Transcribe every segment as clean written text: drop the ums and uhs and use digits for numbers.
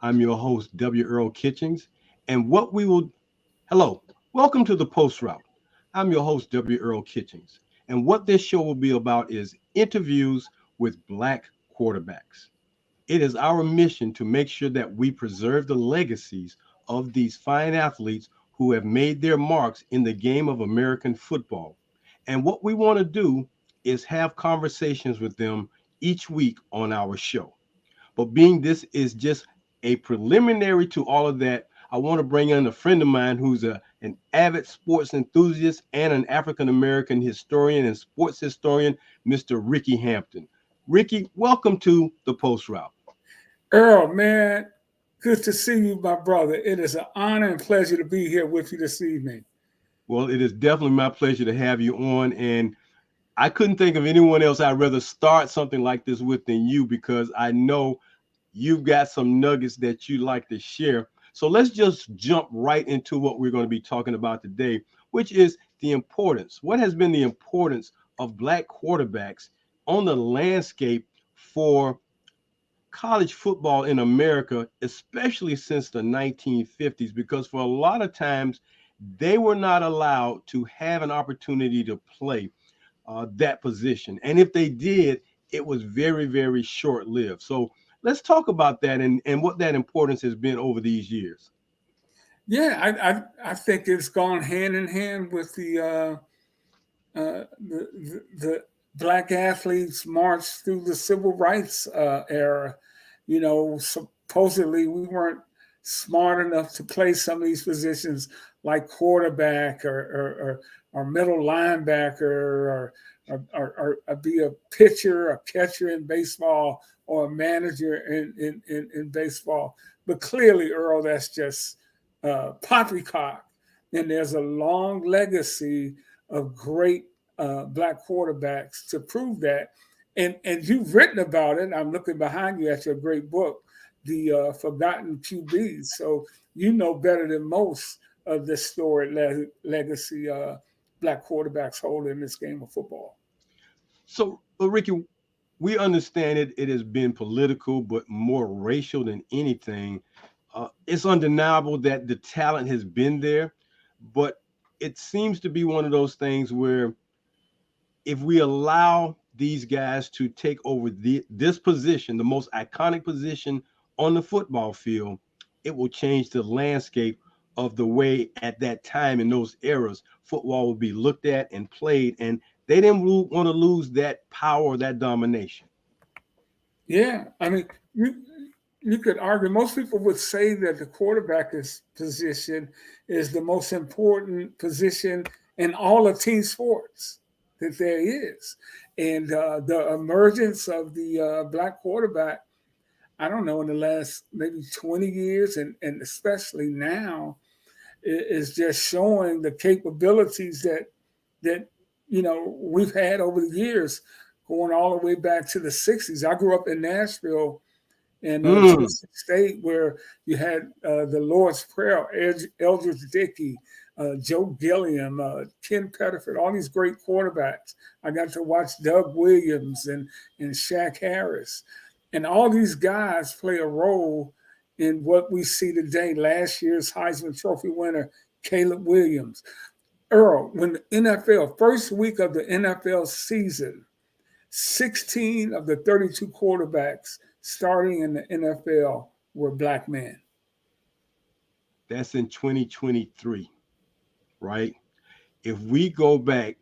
I'm your host, W. Earl Kitchings. And what we will, hello, welcome to the Post Route. I'm your host, W. Earl Kitchings. And what this show will be about is interviews with Black quarterbacks. It is our mission to make sure that we preserve the legacies of these fine athletes who have made their marks in the game of American football. And what we want to do is have conversations with them each week on our show. But being this is just a preliminary to all of that, I want to bring in a friend of mine who's an avid sports enthusiast and an African American historian and sports historian, Mr. Ricky Hampton. Ricky, welcome to the Post Route. Earl, man, good to see you, my brother. It is an honor and pleasure to be here with you this evening. Well, it is definitely my pleasure to have you on. And I couldn't think of anyone else I'd rather start something like this with than you because I know you've got some nuggets that you like to share. So let's just jump right into what we're going to be talking about today, which is the importance. What has been the importance of Black quarterbacks on the landscape for college football in America, especially since the 1950s? Because for a lot of times, they were not allowed to have an opportunity to play that position. And if they did, it was very, very short lived. So let's talk about that and what that importance has been over these years. Yeah, I think it's gone hand in hand with the black athletes march through the civil rights era. You know, supposedly we weren't smart enough to play some of these positions like quarterback or middle linebacker or be a pitcher, a catcher in baseball, or a manager in baseball. But clearly, Earl, that's just poppycock. And there's a long legacy of great black quarterbacks to prove that. And you've written about it. I'm looking behind you at your great book, The Forgotten QBs. So you know better than most of this storied legacy black quarterbacks hold in this game of football. So, Ricky, we understand it has been political, but more racial than anything. It's undeniable that the talent has been there, but it seems to be one of those things where if we allow these guys to take over this position, the most iconic position on the football field, it will change the landscape of the way at that time in those eras football would be looked at and played. And they didn't want to lose that power, that domination. Yeah, I mean, you could argue. Most people would say that the position is the most important position in all of team sports that there is, and the emergence of the black quarterback. I don't know in the last maybe 20 years, and especially now, is just showing the capabilities that we've had over the years, going all the way back to the '60s. I grew up in Nashville in Mm. Tennessee State, where you had the Lord's Prayer, Eldridge Dickey, Joe Gilliam, Ken Pettiford, all these great quarterbacks. I got to watch Doug Williams and Shaq Harris. And all these guys play a role in what we see today. Last year's Heisman Trophy winner, Caleb Williams. Earl, when the NFL, first week of the NFL season, 16 of the 32 quarterbacks starting in the NFL were black men. That's in 2023, right? If we go back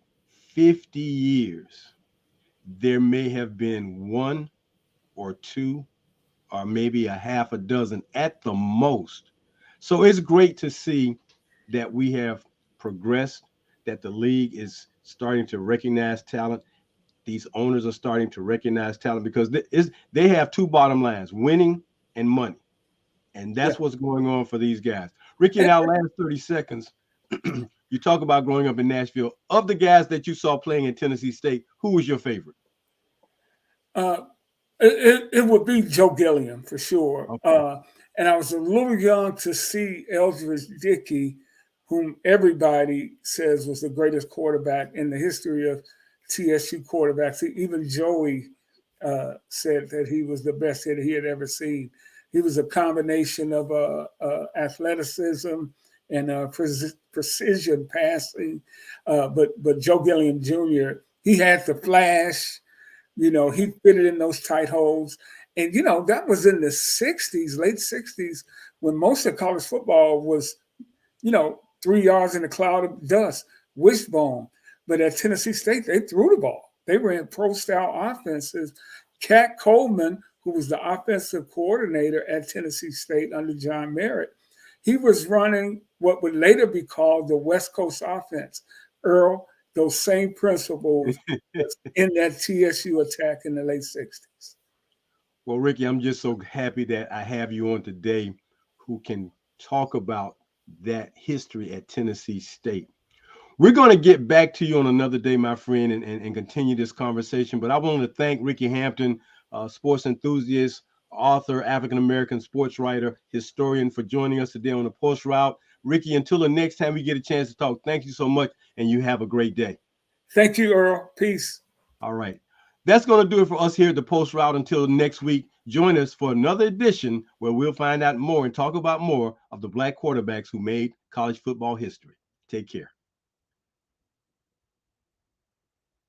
50 years, there may have been one or two or maybe a half a dozen at the most. So it's great to see that we have progressed, that the league is starting to recognize talent. These owners are starting to recognize talent because they have two bottom lines: winning and money. And Yeah. that's what's going on for these guys. Ricky, in And, our last 30 seconds, you talk about growing up in Nashville. Of the guys that you saw playing in Tennessee State, who was your favorite? uh, it would be Joe Gilliam for sure. Okay. And I was a little young to see Eldridge Dickey, whom everybody says was the greatest quarterback in the history of TSU quarterbacks. Even Joey said that he was the best hitter he had ever seen. He was a combination of athleticism and precision passing. But Joe Gilliam Jr., he had the flash. You know, he fitted in those tight holes. And, you know, that was in the 60s, late 60s, when most of college football was, you know, 3 yards in a cloud of dust, wishbone. But at Tennessee State, they threw the ball. They ran pro-style offenses. Cat Coleman, who was the offensive coordinator at Tennessee State under John Merritt, he was running what would later be called the West Coast offense. Earl, those same principles in that TSU attack in the late 60s. Well, Ricky, I'm just so happy that I have you on today who can talk about that history at Tennessee State. We're going to get back to you on another day, my friend, and continue this conversation. But I want to thank Ricky Hampton, sports enthusiast, author, African-American sports writer, historian, for joining us today on the Post Route. Ricky, until the next time we get a chance to talk, thank you so much, and you have a great day. Thank you, Earl. Peace. All right. That's going to do it for us here at the Post Route. Until next week, join us for another edition where we'll find out more and talk about more of the Black quarterbacks who made college football history. Take care.